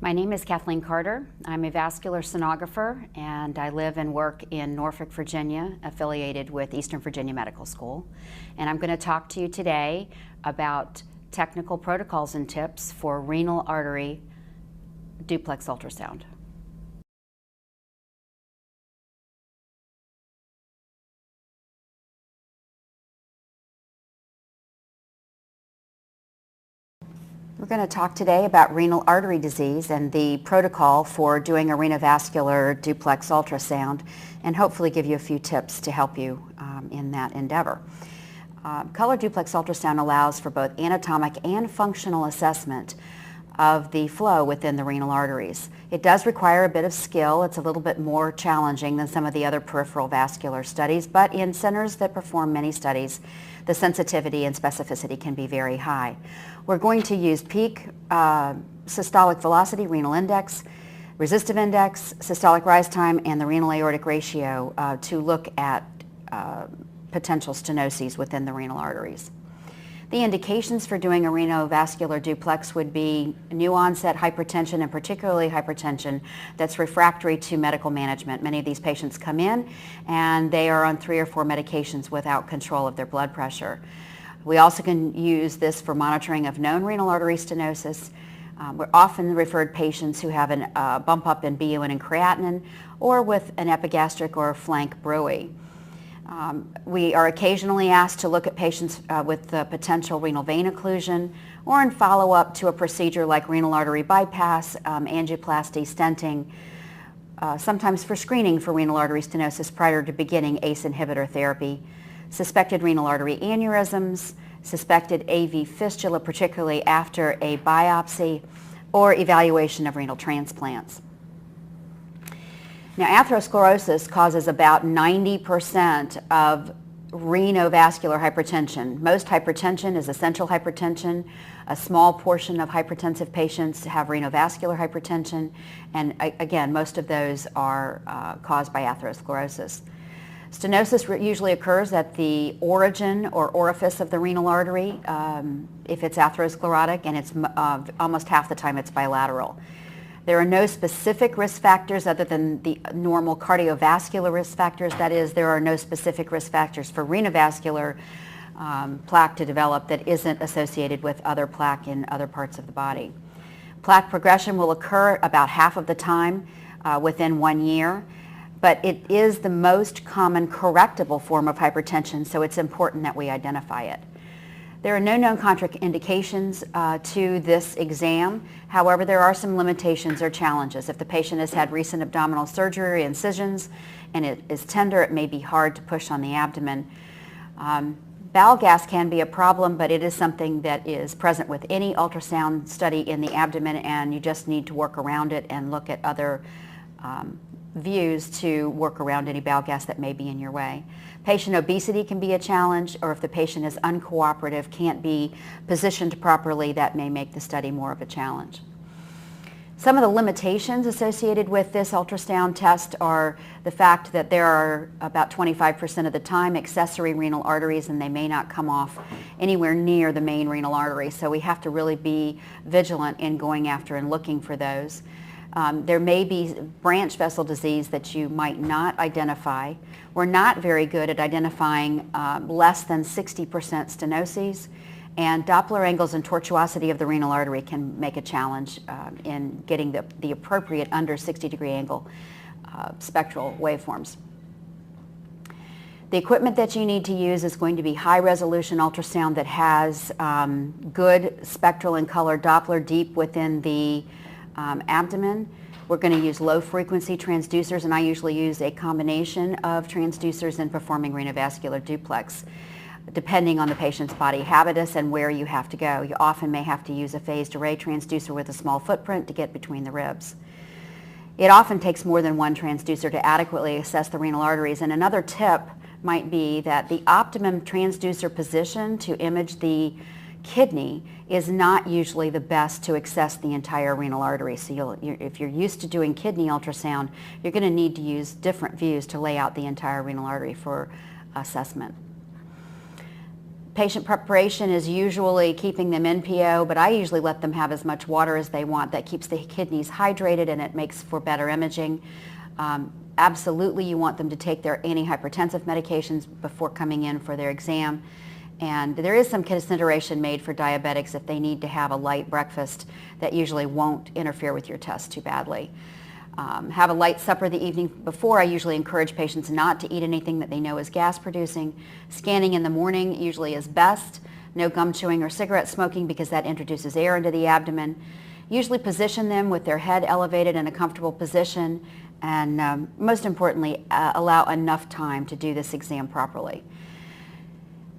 My name is Kathleen Carter. I'm a vascular sonographer and I live and work in Norfolk, Virginia, affiliated with Eastern Virginia Medical School. And I'm going to talk to you today about technical protocols and tips for renal artery duplex ultrasound. We're going to talk today about renal artery disease and the protocol for doing a renovascular duplex ultrasound, and hopefully give you a few tips to help you in that endeavor. Color duplex ultrasound allows for both anatomic and functional assessment of the flow within the renal arteries. It does require a bit of skill. It's a little bit more challenging than some of the other peripheral vascular studies, but in centers that perform many studies, the sensitivity and specificity can be very high. We're going to use peak systolic velocity, renal index, resistive index, systolic rise time, and the renal aortic ratio to look at potential stenoses within the renal arteries. The indications for doing a renovascular duplex would be new onset hypertension, and particularly hypertension that's refractory to medical management. Many of these patients come in and they are on 3 or 4 medications without control of their blood pressure. We also can use this for monitoring of known renal artery stenosis. We're often referred patients who have a bump up in BUN and creatinine, or with an epigastric or flank bruit. We are occasionally asked to look at patients with potential renal vein occlusion, or in follow-up to a procedure like renal artery bypass, angioplasty, stenting, sometimes for screening for renal artery stenosis prior to beginning ACE inhibitor therapy, suspected renal artery aneurysms, suspected AV fistula, particularly after a biopsy, or evaluation of renal transplants. Now, atherosclerosis causes about 90% of renovascular hypertension. Most hypertension is essential hypertension. A small portion of hypertensive patients have renovascular hypertension, and again, most of those are caused by atherosclerosis. Stenosis usually occurs at the origin or orifice of the renal artery if it's atherosclerotic, and it's almost half the time it's bilateral. There are no specific risk factors other than the normal cardiovascular risk factors. That is, there are no specific risk factors for renovascular plaque to develop that isn't associated with other plaque in other parts of the body. Plaque progression will occur about half of the time within 1 year, but it is the most common correctable form of hypertension, so it's important that we identify it. There are no known contraindications to this exam. However, there are some limitations or challenges. If the patient has had recent abdominal surgery, incisions, and it is tender, it may be hard to push on the abdomen. Bowel gas can be a problem, but it is something that is present with any ultrasound study in the abdomen, and you just need to work around it and look at other views to work around any bowel gas that may be in your way. Patient obesity can be a challenge, or if the patient is uncooperative, can't be positioned properly, that may make the study more of a challenge. Some of the limitations associated with this ultrasound test are the fact that there are about 25% of the time accessory renal arteries, and they may not come off anywhere near the main renal artery, so we have to really be vigilant in going after and looking for those. There may be branch vessel disease that you might not identify. We're not very good at identifying less than 60% stenoses, and Doppler angles and tortuosity of the renal artery can make a challenge in getting the appropriate under 60-degree angle spectral waveforms. The equipment that you need to use is going to be high-resolution ultrasound that has good spectral and color Doppler deep within the abdomen. We're going to use low-frequency transducers, and I usually use a combination of transducers in performing renovascular duplex, depending on the patient's body habitus and where you have to go. You often may have to use a phased array transducer with a small footprint to get between the ribs. It often takes more than one transducer to adequately assess the renal arteries, and another tip might be that the optimum transducer position to image the kidney is not usually the best to access the entire renal artery. So if you're used to doing kidney ultrasound, you're going to need to use different views to lay out the entire renal artery for assessment. Patient preparation is usually keeping them NPO, but I usually let them have as much water as they want. That keeps the kidneys hydrated and it makes for better imaging. Absolutely, you want them to take their antihypertensive medications before coming in for their exam. And there is some consideration made for diabetics if they need to have a light breakfast that usually won't interfere with your test too badly. Have a light supper the evening before. I usually encourage patients not to eat anything that they know is gas producing. Scanning in the morning usually is best. No gum chewing or cigarette smoking because that introduces air into the abdomen. Usually position them with their head elevated in a comfortable position, and most importantly, allow enough time to do this exam properly.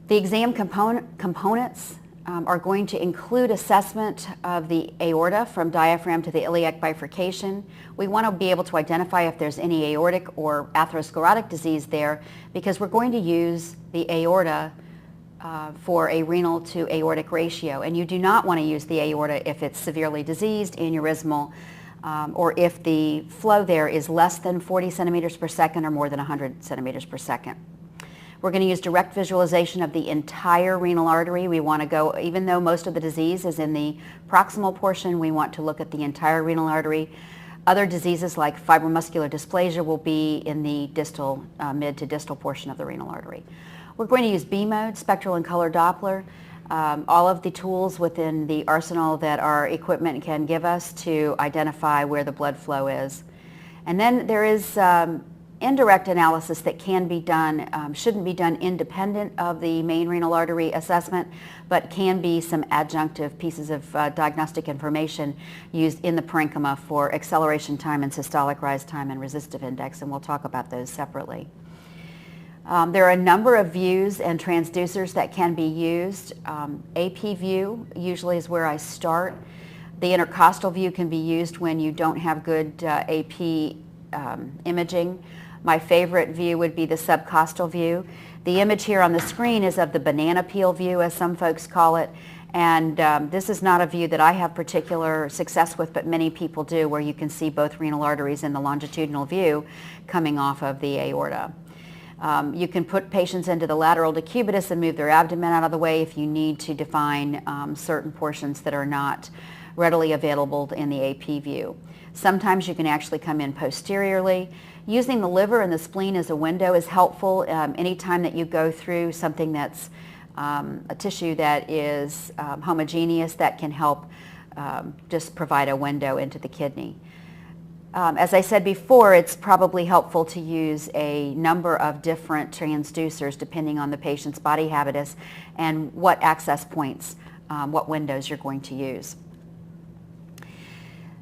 The exam components are going to include assessment of the aorta from diaphragm to the iliac bifurcation. We want to be able to identify if there's any aortic or atherosclerotic disease there, because we're going to use the aorta for a renal to aortic ratio, and you do not want to use the aorta if it's severely diseased, aneurysmal, or if the flow there is less than 40 centimeters per second or more than 100 centimeters per second. We're going to use direct visualization of the entire renal artery. We want to go, even though most of the disease is in the proximal portion, we want to look at the entire renal artery. Other diseases like fibromuscular dysplasia will be in the distal, mid to distal portion of the renal artery. We're going to use B-mode, spectral and color Doppler, all of the tools within the arsenal that our equipment can give us to identify where the blood flow is. And then there is indirect analysis that can be done, shouldn't be done independent of the main renal artery assessment, but can be some adjunctive pieces of diagnostic information used in the parenchyma for acceleration time and systolic rise time and resistive index, and we'll talk about those separately. There are a number of views and transducers that can be used. AP view usually is where I start. The intercostal view can be used when you don't have good AP imaging. My favorite view would be the subcostal view. The image here on the screen is of the banana peel view, as some folks call it, and this is not a view that I have particular success with, but many people do, where you can see both renal arteries in the longitudinal view coming off of the aorta. You can put patients into the lateral decubitus and move their abdomen out of the way if you need to define certain portions that are not readily available in the AP view. Sometimes you can actually come in posteriorly. Using the liver and the spleen as a window is helpful anytime that you go through something that's a tissue that is homogeneous. That can help just provide a window into the kidney. As I said before, it's probably helpful to use a number of different transducers depending on the patient's body habitus and what access points, what windows you're going to use.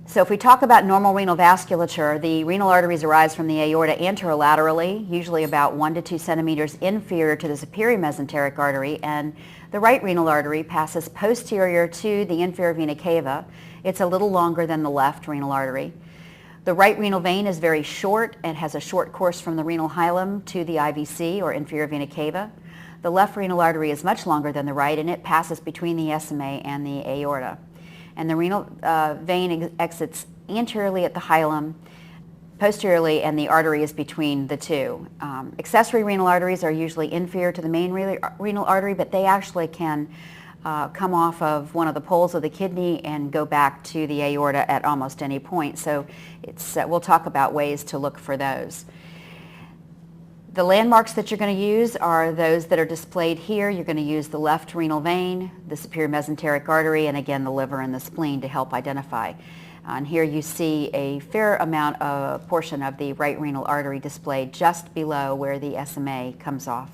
So if we talk about normal renal vasculature, the renal arteries arise from the aorta anterolaterally, usually about 1 to 2 centimeters inferior to the superior mesenteric artery, and the right renal artery passes posterior to the inferior vena cava. It's a little longer than the left renal artery. The right renal vein is very short and has a short course from the renal hilum to the IVC, or inferior vena cava. The left renal artery is much longer than the right, and it passes between the SMA and the aorta. And the renal vein exits anteriorly at the hilum, posteriorly, and the artery is between the two. Accessory renal arteries are usually inferior to the main renal artery, but they actually can come off of one of the poles of the kidney and go back to the aorta at almost any point. So we'll talk about ways to look for those. The landmarks that you're going to use are those that are displayed here. You're going to use the left renal vein, the superior mesenteric artery, and again the liver and the spleen to help identify. And here you see a fair amount of portion of the right renal artery displayed just below where the SMA comes off.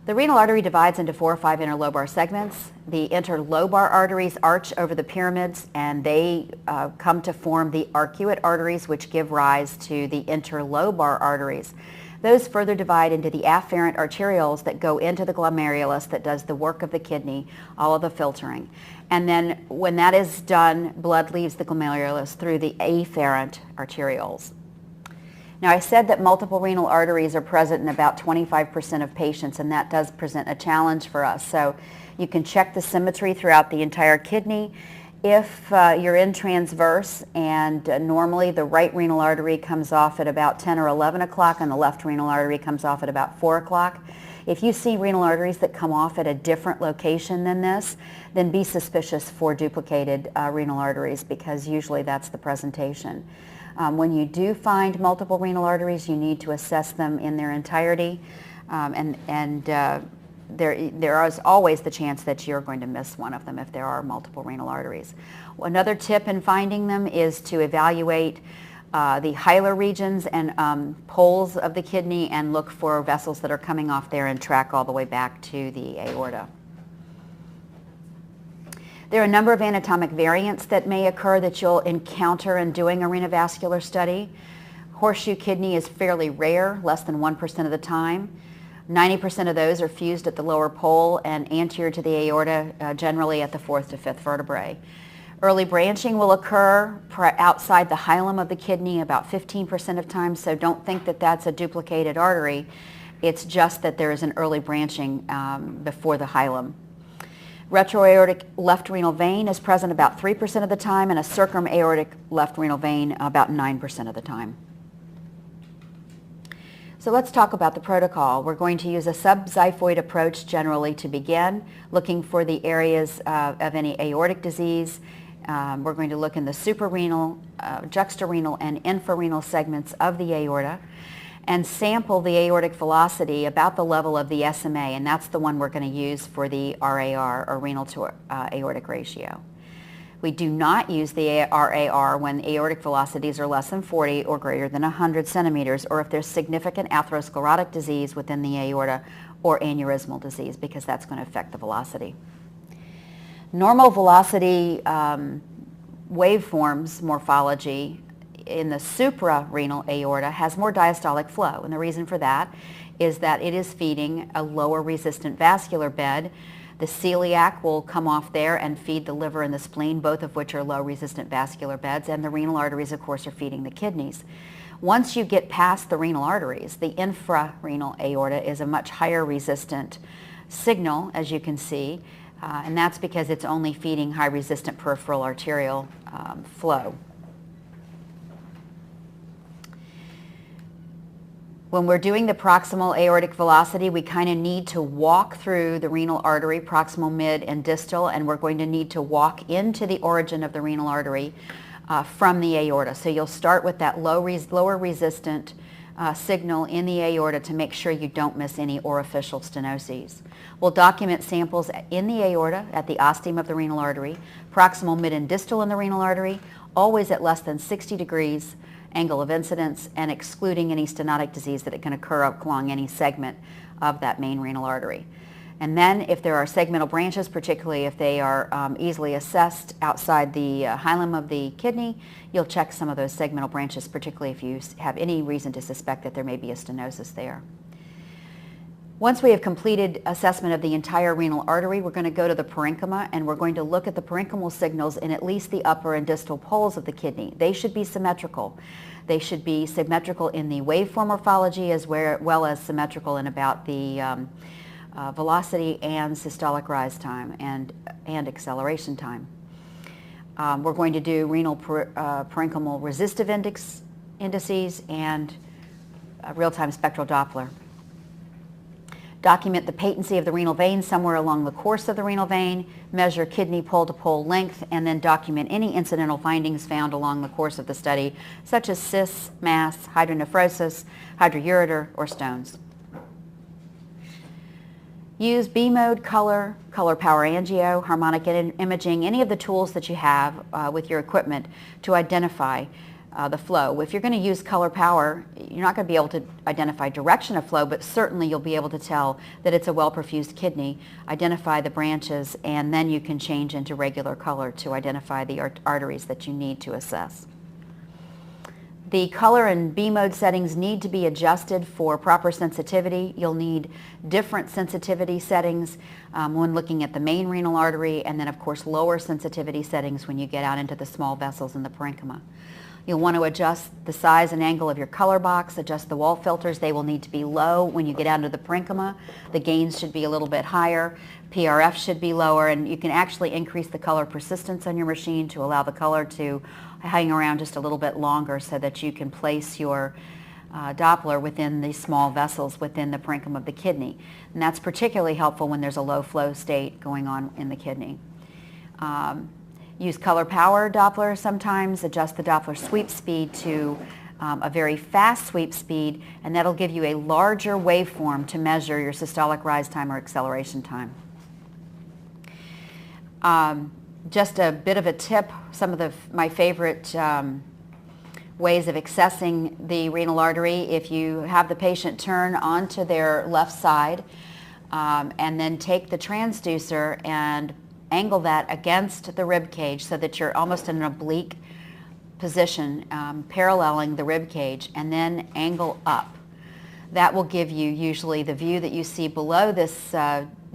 The renal artery divides into 4 or 5 interlobar segments. The interlobar arteries arch over the pyramids, and they come to form the arcuate arteries, which give rise to the interlobar arteries. Those further divide into the afferent arterioles that go into the glomerulus that does the work of the kidney, all of the filtering. And then when that is done, blood leaves the glomerulus through the afferent arterioles. Now, I said that multiple renal arteries are present in about 25% of patients, and that does present a challenge for us. So you can check the symmetry throughout the entire kidney. If you're in transverse and normally the right renal artery comes off at about 10 or 11 o'clock and the left renal artery comes off at about 4 o'clock, If you see renal arteries that come off at a different location than this, then be suspicious for duplicated renal arteries, because usually that's the presentation. When you do find multiple renal arteries, you need to assess them in their entirety, there is always the chance that you're going to miss one of them if there are multiple renal arteries. Another tip in finding them is to evaluate the hilar regions and poles of the kidney and look for vessels that are coming off there and track all the way back to the aorta. There are a number of anatomic variants that may occur that you'll encounter in doing a renovascular study. Horseshoe kidney is fairly rare, less than 1% of the time. 90% of those are fused at the lower pole and anterior to the aorta, generally at the 4th to 5th vertebrae. Early branching will occur outside the hilum of the kidney about 15% of times, so don't think that that's a duplicated artery. It's just that there is an early branching before the hilum. Retroaortic left renal vein is present about 3% of the time, and a circumaortic left renal vein about 9% of the time. So let's talk about the protocol. We're going to use a subxiphoid approach generally to begin, looking for the areas of any aortic disease. We're going to look in the suprarenal, juxtarenal, and infrarenal segments of the aorta and sample the aortic velocity about the level of the SMA, and that's the one we're going to use for the RAR, or renal to aortic ratio. We do not use the RAR when aortic velocities are less than 40 or greater than 100 centimeters, or if there's significant atherosclerotic disease within the aorta or aneurysmal disease, because that's going to affect the velocity. Normal velocity waveforms morphology in the suprarenal aorta has more diastolic flow, and the reason for that is that it is feeding a lower resistant vascular bed. The celiac will come off there and feed the liver and the spleen, both of which are low resistant vascular beds, and the renal arteries, of course, are feeding the kidneys. Once you get past the renal arteries, the infrarenal aorta is a much higher resistant signal, as you can see, and that's because it's only feeding high resistant peripheral arterial flow. When we're doing the proximal aortic velocity, we kind of need to walk through the renal artery, proximal, mid, and distal, and we're going to need to walk into the origin of the renal artery from the aorta. So you'll start with that lower resistant signal in the aorta to make sure you don't miss any orificial stenoses. We'll document samples in the aorta, at the ostium of the renal artery, proximal, mid, and distal in the renal artery, always at less than 60 degrees angle of incidence, and excluding any stenotic disease that can occur along any segment of that main renal artery. And then if there are segmental branches, particularly if they are easily assessed outside the hilum of the kidney, you'll check some of those segmental branches, particularly if you have any reason to suspect that there may be a stenosis there. Once we have completed assessment of the entire renal artery, we're going to go to the parenchyma, and we're going to look at the parenchymal signals in at least the upper and distal poles of the kidney. They should be symmetrical. They should be symmetrical in the waveform morphology as well as symmetrical in about the velocity and systolic rise time and acceleration time. We're going to do renal parenchymal resistive indices and real-time spectral Doppler. Document the patency of the renal vein somewhere along the course of the renal vein, measure kidney pole-to-pole length, and then document any incidental findings found along the course of the study, such as cysts, mass, hydronephrosis, hydroureter, or stones. Use B-mode, color power angio, harmonic imaging, any of the tools that you have with your equipment to identify the flow. If you're going to use color power, you're not going to be able to identify direction of flow, but certainly you'll be able to tell that it's a well-perfused kidney, identify the branches, and then you can change into regular color to identify the arteries that you need to assess. The color and B-mode settings need to be adjusted for proper sensitivity. You'll need different sensitivity settings when looking at the main renal artery, and then of course lower sensitivity settings when you get out into the small vessels in the parenchyma. You'll want to adjust the size and angle of your color box, adjust the wall filters. They will need to be low when you get out into the parenchyma. The gains should be a little bit higher. PRF should be lower, and you can actually increase the color persistence on your machine to allow the color to hang around just a little bit longer so that you can place your Doppler within the small vessels within the parenchyma of the kidney. And that's particularly helpful when there's a low flow state going on in the kidney. Use color power Doppler sometimes, adjust the Doppler sweep speed to a very fast sweep speed, and that'll give you a larger waveform to measure your systolic rise time or acceleration time. Just a bit of a tip, some of my favorite ways of accessing the renal artery: if you have the patient turn onto their left side and then take the transducer and angle that against the rib cage so that you're almost in an oblique position, paralleling the rib cage, and then angle up. That will give you usually the view that you see below this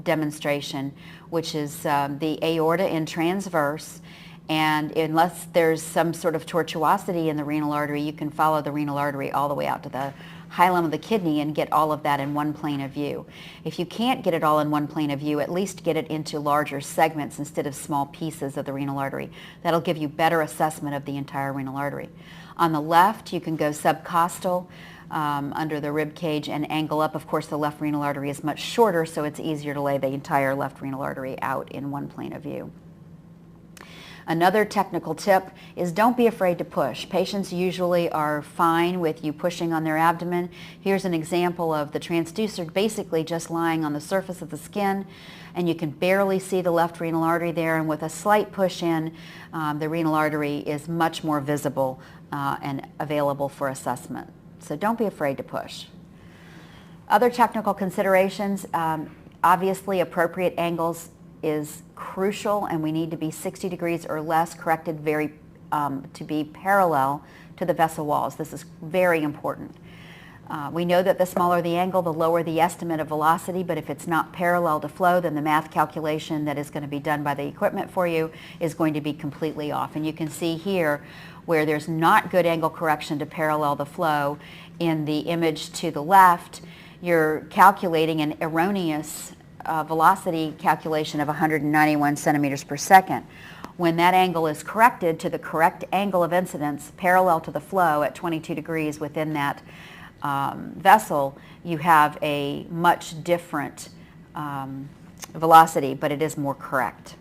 demonstration, which is the aorta in transverse. And unless there's some sort of tortuosity in the renal artery, you can follow the renal artery all the way out to the hilum of the kidney and get all of that in one plane of view. If you can't get it all in one plane of view, at least get it into larger segments instead of small pieces of the renal artery. That'll give you better assessment of the entire renal artery. On the left, you can go subcostal under the rib cage and angle up. Of course, the left renal artery is much shorter, so it's easier to lay the entire left renal artery out in one plane of view. Another technical tip is don't be afraid to push. Patients usually are fine with you pushing on their abdomen. Here's an example of the transducer basically just lying on the surface of the skin, and you can barely see the left renal artery there, and with a slight push in, the renal artery is much more visible and available for assessment. So don't be afraid to push. Other technical considerations, obviously appropriate angles is crucial, and we need to be 60 degrees or less corrected to be parallel to the vessel walls. This is very important. We know that the smaller the angle, the lower the estimate of velocity, but if it's not parallel to flow, then the math calculation that is going to be done by the equipment for you is going to be completely off. And you can see here where there's not good angle correction to parallel the flow. In the image to the left, you're calculating an erroneous velocity calculation of 191 centimeters per second. When that angle is corrected to the correct angle of incidence parallel to the flow at 22 degrees within that vessel, you have a much different velocity, but it is more correct.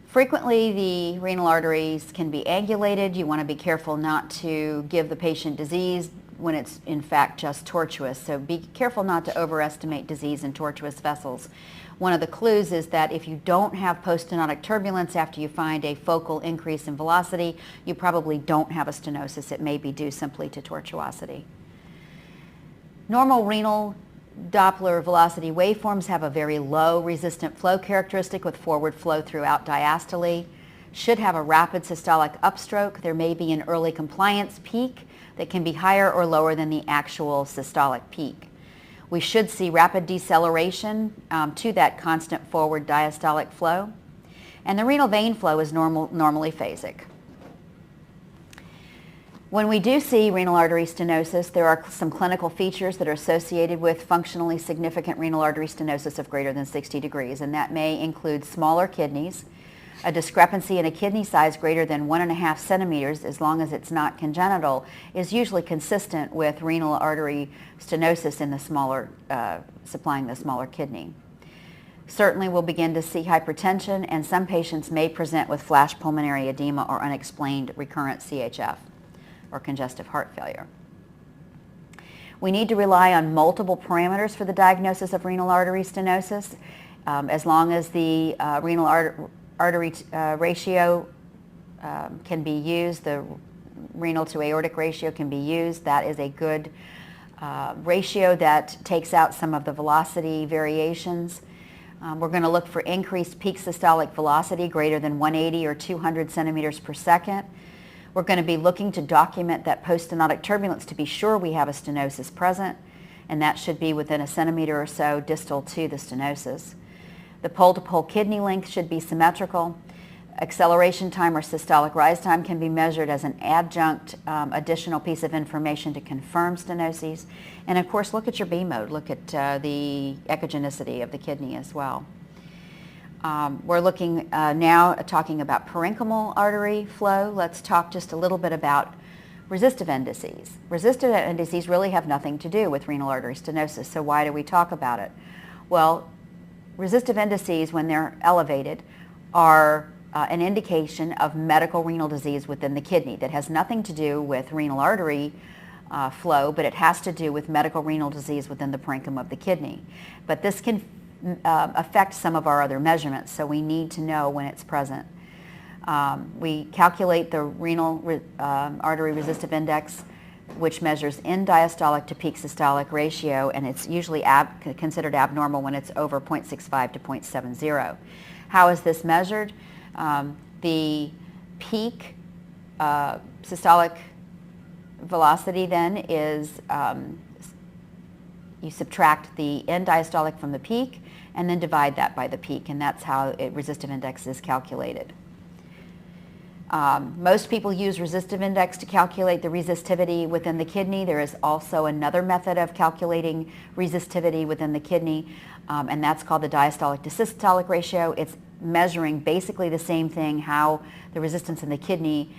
Frequently, the renal arteries can be angulated. You want to be careful not to give the patient disease when it's in fact just tortuous. So be careful not to overestimate disease in tortuous vessels. One of the clues is that if you don't have poststenotic turbulence after you find a focal increase in velocity, you probably don't have a stenosis. It may be due simply to tortuosity. Normal renal Doppler velocity waveforms have a very low resistant flow characteristic with forward flow throughout diastole. Should have a rapid systolic upstroke. There may be an early compliance peak that can be higher or lower than the actual systolic peak. We should see rapid deceleration to that constant forward diastolic flow. And the renal vein flow is normally phasic. When we do see renal artery stenosis, there are some clinical features that are associated with functionally significant renal artery stenosis of greater than 60 degrees, and that may include smaller kidneys, a discrepancy in a kidney size greater than 1.5 centimeters, as long as it's not congenital, is usually consistent with renal artery stenosis in the smaller, supplying the smaller kidney. Certainly we'll begin to see hypertension, and some patients may present with flash pulmonary edema or unexplained recurrent CHF or congestive heart failure. We need to rely on multiple parameters for the diagnosis of renal artery stenosis. As long as the renal artery ratio can be used, the renal to aortic ratio can be used. That is a good ratio that takes out some of the velocity variations. We're going to look for increased peak systolic velocity greater than 180 or 200 centimeters per second. We're going to be looking to document that poststenotic turbulence to be sure we have a stenosis present, and that should be within a centimeter or so distal to the stenosis. The pole-to-pole kidney length should be symmetrical. Acceleration time or systolic rise time can be measured as an adjunct additional piece of information to confirm stenoses. And of course, look at your B mode. Look at the echogenicity of the kidney as well. We're looking now talking about parenchymal artery flow. Let's talk just a little bit about resistive end disease. Resistive end disease really have nothing to do with renal artery stenosis, so why do we talk about it? Well, resistive end disease, when they're elevated, are an indication of medical renal disease within the kidney that has nothing to do with renal artery flow, but it has to do with medical renal disease within the parenchyma of the kidney. But this can affect some of our other measurements, so we need to know when it's present. We calculate the renal artery resistive index, which measures end diastolic to peak systolic ratio, and it's usually considered abnormal when it's over 0.65 to 0.70. How is this measured? The peak systolic velocity then is, you subtract the end diastolic from the peak and then divide that by the peak, and that's how resistive index is calculated. Most people use resistive index to calculate the resistivity within the kidney. There is also another method of calculating resistivity within the kidney, and that's called the diastolic to systolic ratio. It's measuring basically the same thing, how the resistance in the kidney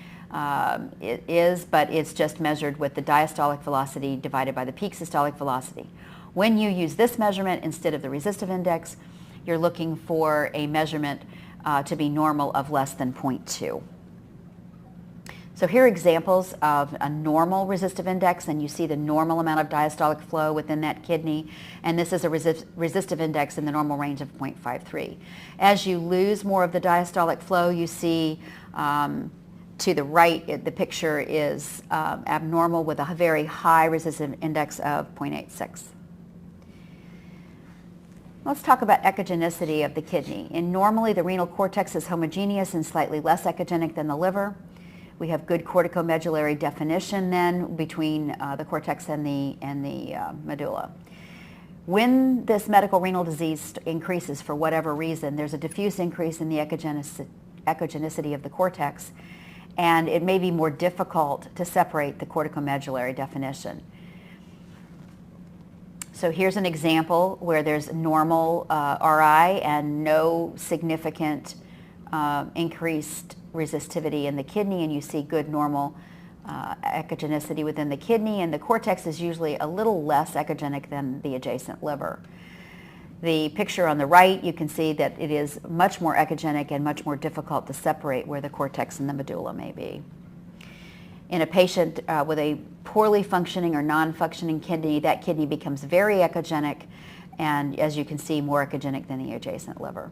is, but it's just measured with the diastolic velocity divided by the peak systolic velocity. When you use this measurement instead of the resistive index, you're looking for a measurement to be normal of less than 0.2. So here are examples of a normal resistive index, and you see the normal amount of diastolic flow within that kidney, and this is a resistive index in the normal range of 0.53. As you lose more of the diastolic flow, you see to the right, the picture is abnormal with a very high resistive index of 0.86. Let's talk about echogenicity of the kidney. And normally the renal cortex is homogeneous and slightly less echogenic than the liver. We have good corticomedullary definition then between the cortex and the medulla. When this medical renal disease increases for whatever reason, there's a diffuse increase in the echogenicity of the cortex, and it may be more difficult to separate the corticomedullary definition. So here's an example where there's normal RI and no significant increased resistivity in the kidney, and you see good normal echogenicity within the kidney, and the cortex is usually a little less echogenic than the adjacent liver. The picture on the right, you can see that it is much more echogenic and much more difficult to separate where the cortex and the medulla may be. In a patient with a poorly functioning or non-functioning kidney, that kidney becomes very echogenic, and as you can see, more echogenic than the adjacent liver.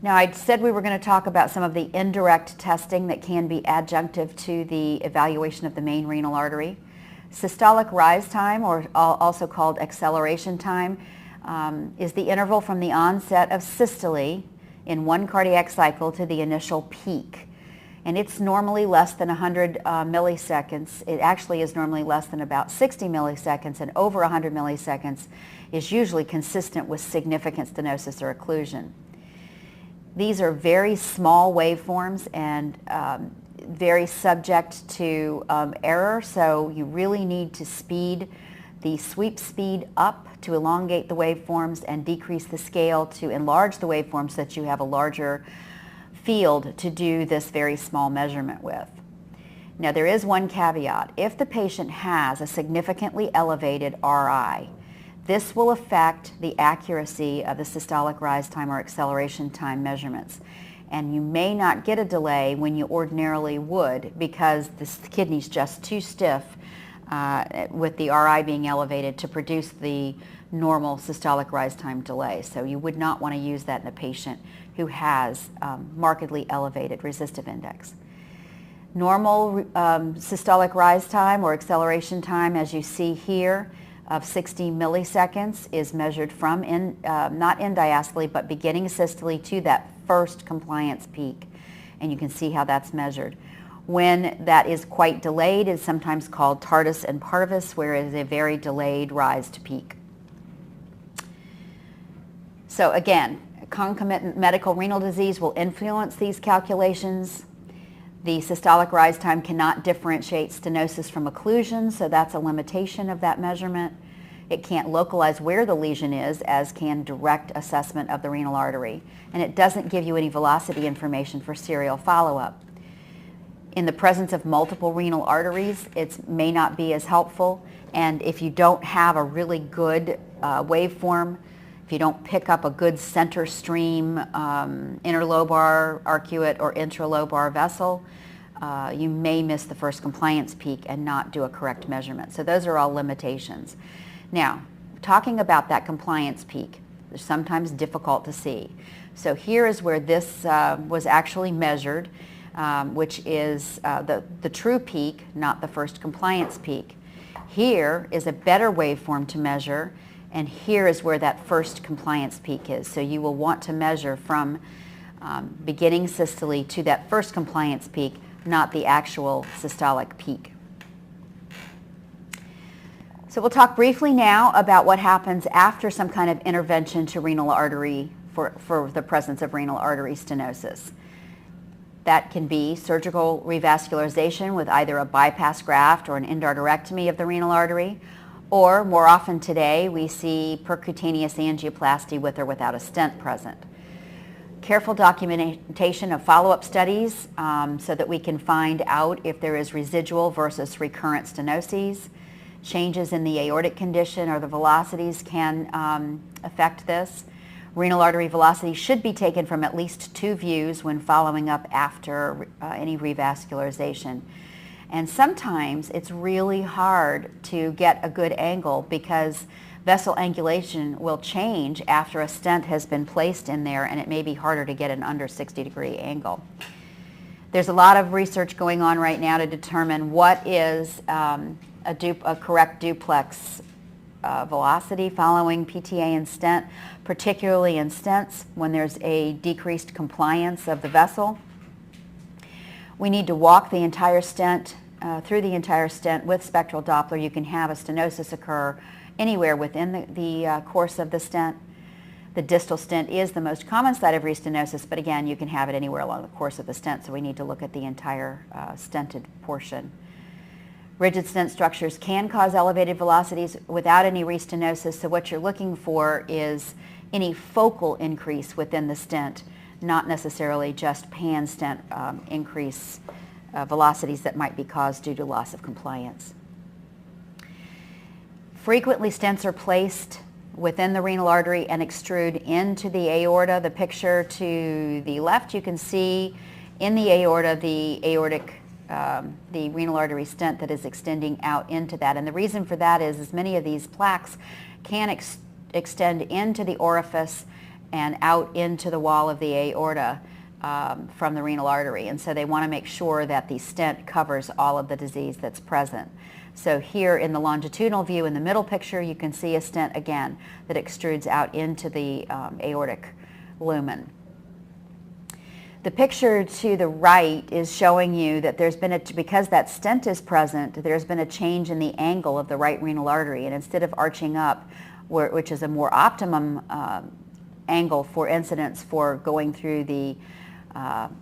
Now, I said we were going to talk about some of the indirect testing that can be adjunctive to the evaluation of the main renal artery. Systolic rise time, or also called acceleration time, is the interval from the onset of systole in one cardiac cycle to the initial peak. And it's normally less than 100 milliseconds. It actually is normally less than about 60 milliseconds, and over 100 milliseconds is usually consistent with significant stenosis or occlusion. These are very small waveforms and very subject to error, so you really need to speed the sweep speed up to elongate the waveforms and decrease the scale to enlarge the waveforms so that you have a larger field to do this very small measurement with. Now, there is one caveat. If the patient has a significantly elevated RI, this will affect the accuracy of the systolic rise time or acceleration time measurements. And you may not get a delay when you ordinarily would, because the kidney's just too stiff with the RI being elevated to produce the normal systolic rise time delay. So you would not want to use that in a patient who has markedly elevated resistive index. Normal systolic rise time or acceleration time, as you see here, of 60 milliseconds is measured from not end diastole, but beginning systole to that first compliance peak. And you can see how that's measured. When that is quite delayed, it's sometimes called tardus and parvus, where it is a very delayed rise to peak. So again, concomitant medical renal disease will influence these calculations. The systolic rise time cannot differentiate stenosis from occlusion, so that's a limitation of that measurement. It can't localize where the lesion is, as can direct assessment of the renal artery. And it doesn't give you any velocity information for serial follow-up. In the presence of multiple renal arteries, it may not be as helpful. And if you don't have a really good waveform, if you don't pick up a good center stream interlobar arcuate or intralobar vessel, you may miss the first compliance peak and not do a correct measurement. So those are all limitations. Now, talking about that compliance peak, they're sometimes difficult to see. So here is where this was actually measured, which is the true peak, not the first compliance peak. Here is a better waveform to measure, and here is where that first compliance peak is. So you will want to measure from beginning systole to that first compliance peak, not the actual systolic peak. So we'll talk briefly now about what happens after some kind of intervention to renal artery for the presence of renal artery stenosis. That can be surgical revascularization with either a bypass graft or an endarterectomy of the renal artery, or more often today we see percutaneous angioplasty with or without a stent present. Careful documentation of follow-up studies so that we can find out if there is residual versus recurrent stenoses. Changes in the aortic condition or the velocities can affect this. Renal artery velocity should be taken from at least 2 views when following up after any revascularization. And sometimes it's really hard to get a good angle because vessel angulation will change after a stent has been placed in there, and it may be harder to get an under 60-degree angle. There's a lot of research going on right now to determine what is a correct duplex velocity following PTA and stent, particularly in stents when there's a decreased compliance of the vessel. We need to walk the entire stent, through the entire stent with spectral Doppler. You can have a stenosis occur anywhere within the course of the stent. The distal stent is the most common site of restenosis, but again, you can have it anywhere along the course of the stent, so we need to look at the entire stented portion. Rigid stent structures can cause elevated velocities without any restenosis, so what you're looking for is any focal increase within the stent, not necessarily just pan-stent increase velocities that might be caused due to loss of compliance. Frequently, stents are placed within the renal artery and extrude into the aorta. The picture to the left, you can see in the aorta the renal artery stent that is extending out into that. And the reason for that is many of these plaques can extend into the orifice and out into the wall of the aorta from the renal artery. And so they want to make sure that the stent covers all of the disease that's present. So here in the longitudinal view in the middle picture, you can see a stent again that extrudes out into the aortic lumen. The picture to the right is showing you that there's been because that stent is present, there's been a change in the angle of the right renal artery, and instead of arching up, which is a more optimum angle for incidence for going through the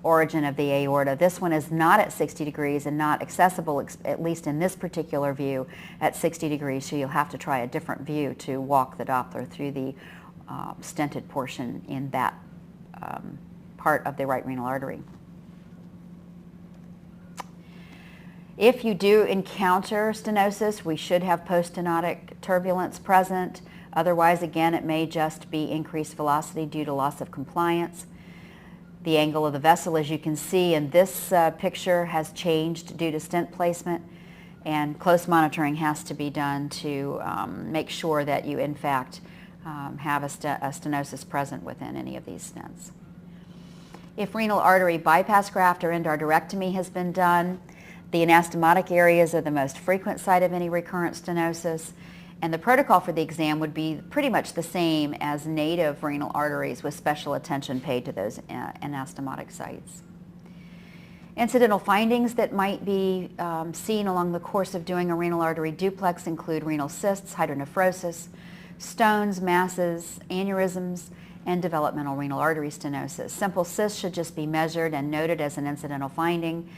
origin of the aorta, this one is not at 60 degrees and not accessible, at least in this particular view, at 60 degrees, so you'll have to try a different view to walk the Doppler through the stented portion in that part of the right renal artery. If you do encounter stenosis, we should have post-stenotic turbulence present. Otherwise, again, it may just be increased velocity due to loss of compliance. The angle of the vessel, as you can see in this picture, has changed due to stent placement, and close monitoring has to be done to make sure that you, in fact, have a stenosis present within any of these stents. If renal artery bypass graft or endarterectomy has been done, the anastomotic areas are the most frequent site of any recurrent stenosis, and the protocol for the exam would be pretty much the same as native renal arteries, with special attention paid to those anastomotic sites. Incidental findings that might be seen along the course of doing a renal artery duplex include renal cysts, hydronephrosis, stones, masses, aneurysms, and developmental renal artery stenosis. Simple cysts should just be measured and noted as an incidental finding.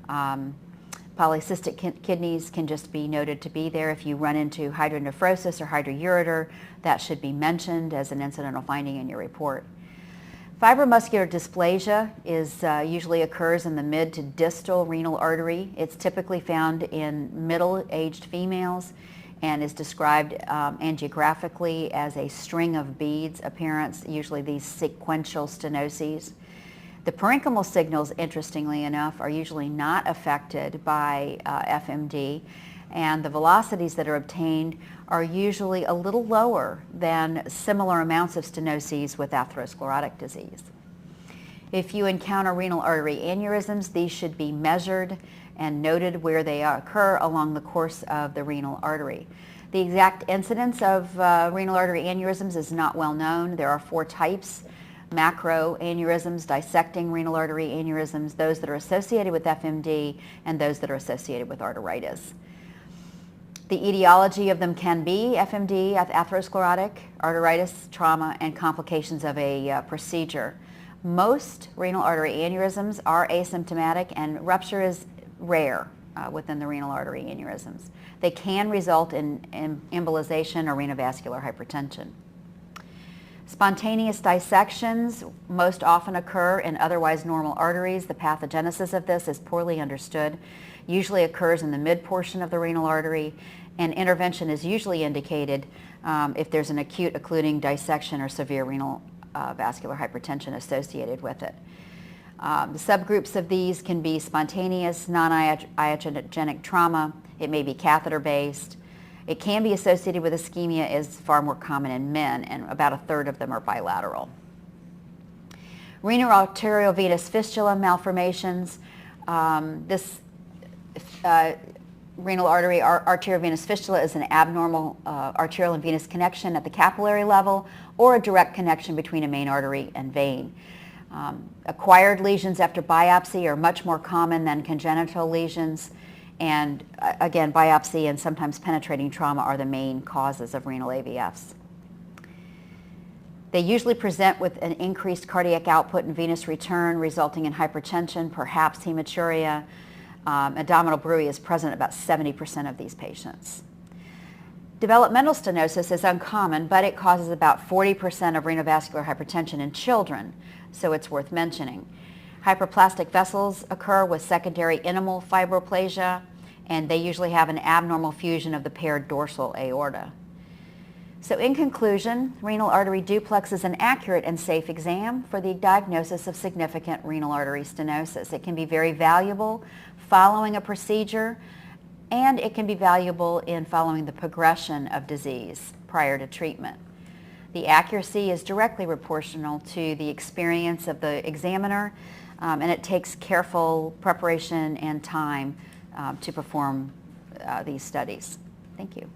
Polycystic kidneys can just be noted to be there. If you run into hydronephrosis or hydroureter, that should be mentioned as an incidental finding in your report. Fibromuscular dysplasia usually occurs in the mid to distal renal artery. It's typically found in middle-aged females and is described angiographically as a string of beads appearance, usually these sequential stenoses. The parenchymal signals, interestingly enough, are usually not affected by FMD, and the velocities that are obtained are usually a little lower than similar amounts of stenoses with atherosclerotic disease. If you encounter renal artery aneurysms, these should be measured and noted where they occur along the course of the renal artery. The exact incidence of renal artery aneurysms is not well known. There are 4 types: macro aneurysms, dissecting renal artery aneurysms, those that are associated with FMD, and those that are associated with arteritis. The etiology of them can be FMD, atherosclerotic, arteritis, trauma, and complications of a procedure. Most renal artery aneurysms are asymptomatic, and rupture is rare within the renal artery aneurysms. They can result in embolization or renovascular hypertension. Spontaneous dissections most often occur in otherwise normal arteries. The pathogenesis of this is poorly understood. Usually occurs in the mid portion of the renal artery, and intervention is usually indicated if there's an acute occluding dissection or severe renal vascular hypertension associated with it. The subgroups of these can be spontaneous, non-iatrogenic trauma. It may be catheter-based. It can be associated with ischemia, is far more common in men, and about 1/3 of them are bilateral. Renal arterial venous fistula malformations. Renal artery arterial venous fistula is an abnormal arterial and venous connection at the capillary level, or a direct connection between a main artery and vein. Acquired lesions after biopsy are much more common than congenital lesions, and again, biopsy and sometimes penetrating trauma are the main causes of renal AVFs. They usually present with an increased cardiac output and venous return, resulting in hypertension, perhaps hematuria. Abdominal bruit is present in about 70% of these patients. Developmental stenosis is uncommon, but it causes about 40% of renovascular hypertension in children, so it's worth mentioning. Hyperplastic vessels occur with secondary intimal fibroplasia, and they usually have an abnormal fusion of the paired dorsal aorta. So in conclusion, renal artery duplex is an accurate and safe exam for the diagnosis of significant renal artery stenosis. It can be very valuable following a procedure, and it can be valuable in following the progression of disease prior to treatment. The accuracy is directly proportional to the experience of the examiner, and it takes careful preparation and time to perform these studies. Thank you.